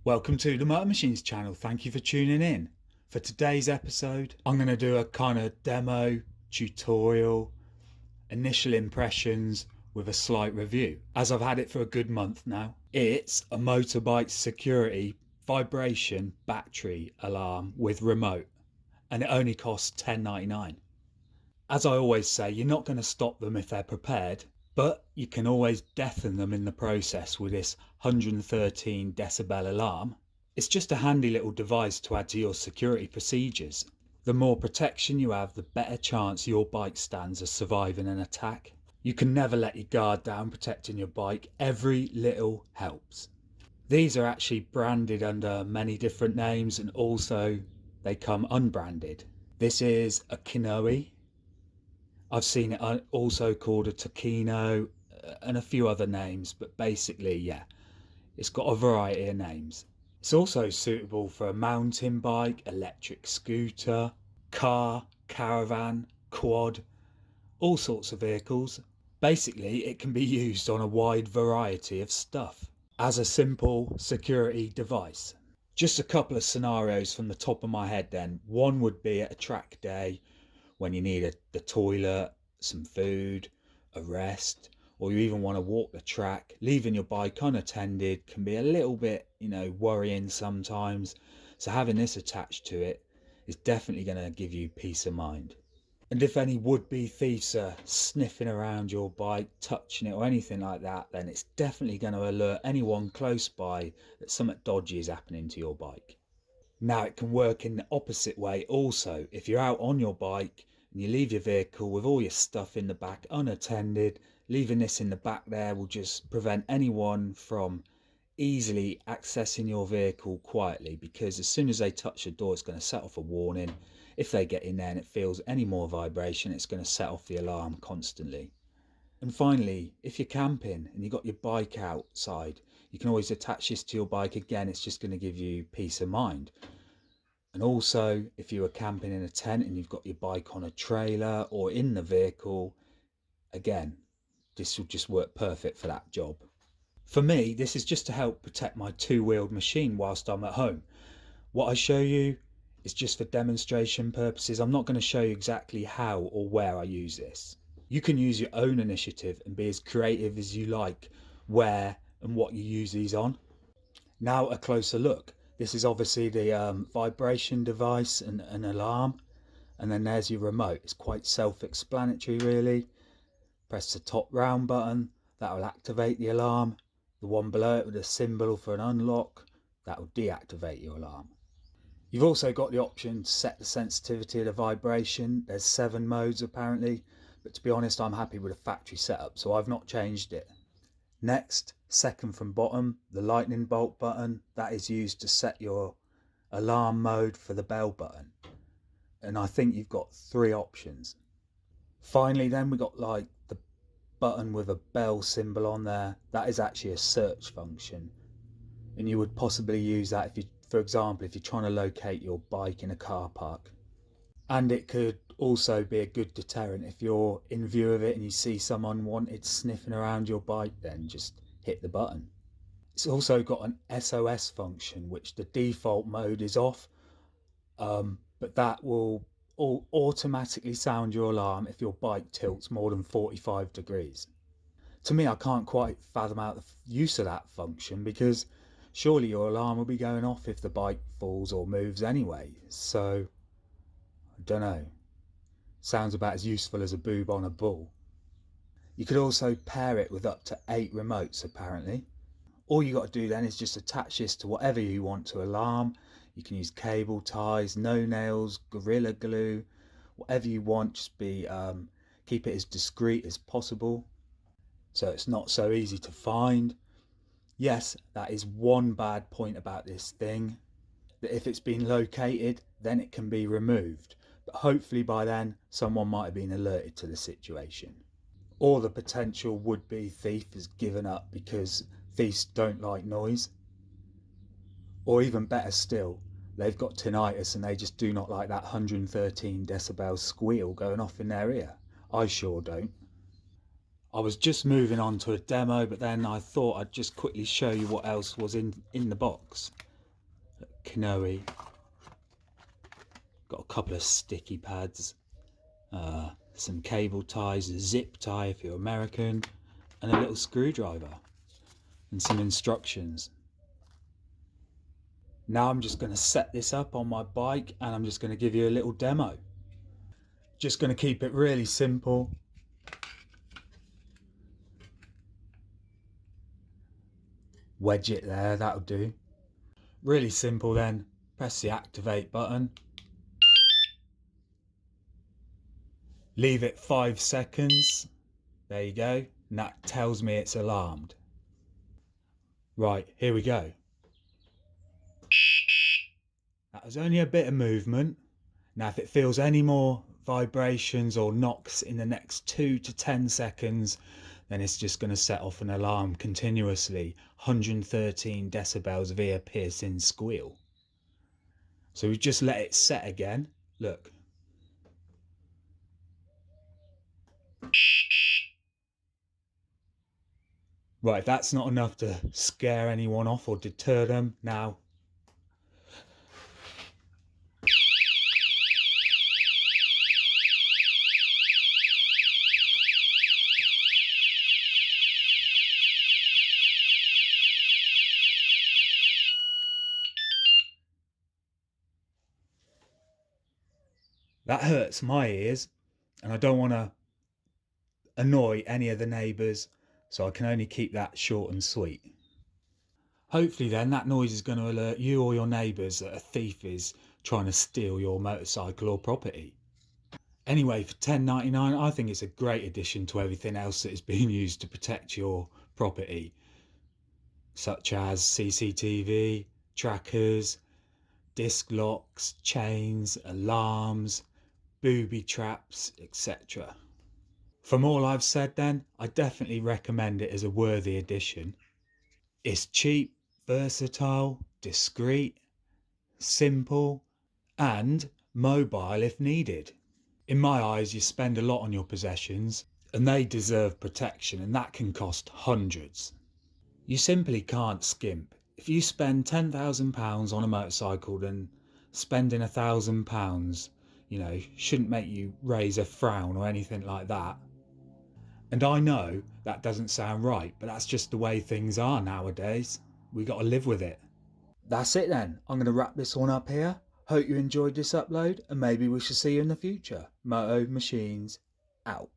Welcome to the MOTO Machines channel. Thank you for tuning in. For today's episode, I'm going to do a kind of demo, tutorial, initial impressions with a slight review, as I've had it for a good month now. It's a motorbike security vibration battery alarm with remote, and it only costs $10.99. As I always say, you're not going to stop them if they're prepared, but you can always deafen them in the process with this 113 decibel alarm. It's just a handy little device to add to your security procedures. The more protection you have, the better chance your bike stands of surviving an attack. You can never let your guard down protecting your bike. Every little helps. These are actually branded under many different names, and also they come unbranded. This is a Kinoe. I've seen it also called a Tokino and a few other names, but basically, yeah, it's got a variety of names. It's also suitable for a mountain bike, electric scooter, car, caravan, quad, all sorts of vehicles. Basically, it can be used on a wide variety of stuff as a simple security device. Just a couple of scenarios from the top of my head then. One would be at a track day when you need the toilet, some food, a rest, or you even want to walk the track. Leaving your bike unattended can be a little bit, worrying sometimes. So having this attached to it is definitely going to give you peace of mind. And if any would-be thieves are sniffing around your bike, touching it or anything like that, then it's definitely going to alert anyone close by that something dodgy is happening to your bike. Now it can work in the opposite way also. If you're out on your bike and you leave your vehicle with all your stuff in the back unattended, leaving this in the back there will just prevent anyone from easily accessing your vehicle quietly, because as soon as they touch the door, it's going to set off a warning. If they get in there and it feels any more vibration, it's going to set off the alarm constantly. And finally, if you're camping and you've got your bike outside, you can always attach this to your bike. Again, it's just going to give you peace of mind. And also, if you were camping in a tent and you've got your bike on a trailer or in the vehicle, again, this will just work perfect for that job. For me, this is just to help protect my two-wheeled machine whilst I'm at home. What I show you is just for demonstration purposes. I'm not going to show you exactly how or where I use this. You can use your own initiative and be as creative as you like where and what you use these on. Now a closer look. This is obviously the vibration device and an alarm, and then there's your remote. It's quite self-explanatory really. Press the top round button, that will activate the alarm. The one below it with a symbol for an unlock, that will deactivate your alarm. You've also got the option to set the sensitivity of the vibration. There's 7 modes apparently, but to be honest, I'm happy with the factory setup, so I've not changed it. Next, second from bottom, the lightning bolt button, that is used to set your alarm mode for the bell button. And I think you've got 3 options. Finally then, we got like the button with a bell symbol on there. That is actually a search function. And you would possibly use that if you, for example, if you're trying to locate your bike in a car park. And it could also be a good deterrent. If you're in view of it and you see someone wanted sniffing around your bike, then just hit the button. It's also got an SOS function, which the default mode is off, but that will automatically sound your alarm if your bike tilts more than 45 degrees. To me, I can't quite fathom out the use of that function, because surely your alarm will be going off if the bike falls or moves anyway. So, I don't know. Sounds about as useful as a boob on a bull. You could also pair it with up to 8 remotes apparently. All you got to do then is just attach this to whatever you want to alarm. You can use cable ties, no nails, gorilla glue, whatever you want. Just keep it as discreet as possible so it's not so easy to find. Yes, that is one bad point about this thing, that if it's been located, then it can be removed. But hopefully by then, someone might have been alerted to the situation. Or the potential would-be thief has given up because thieves don't like noise. Or even better still, they've got tinnitus and they just do not like that 113 decibel squeal going off in their ear. I sure don't. I was just moving on to a demo, but then I thought I'd just quickly show you what else was in the box. Kanoe. Got a couple of sticky pads, some cable ties, a zip tie if you're American, and a little screwdriver, and some instructions. Now I'm just going to set this up on my bike and I'm just going to give you a little demo. Just going to keep it really simple. Wedge it there, that'll do. Really simple then. Press the activate button. Leave it 5 seconds. There you go. And that tells me it's alarmed. Right, here we go. That was only a bit of movement. Now if it feels any more vibrations or knocks in the next 2 to 10 seconds, then it's just going to set off an alarm continuously. 113 decibels of ear piercing squeal. So we just let it set again. Look. Right, if that's not enough to scare anyone off or deter them, now that hurts my ears and I don't want to annoy any of the neighbours, so I can only keep that short and sweet. Hopefully then that noise is going to alert you or your neighbours that a thief is trying to steal your motorcycle or property. Anyway, for $10.99 I think it's a great addition to everything else that is being used to protect your property, such as CCTV, trackers, disc locks, chains, alarms, booby traps, etc. From all I've said then, I definitely recommend it as a worthy addition. It's cheap, versatile, discreet, simple, and mobile if needed. In my eyes, you spend a lot on your possessions and they deserve protection, and that can cost hundreds. You simply can't skimp. If you spend £10,000 on a motorcycle, then spending £1,000, shouldn't make you raise a frown or anything like that. And I know that doesn't sound right, but that's just the way things are nowadays. We got to live with it. That's it then. I'm going to wrap this one up here. Hope you enjoyed this upload and maybe we shall see you in the future. MOTO Machines out.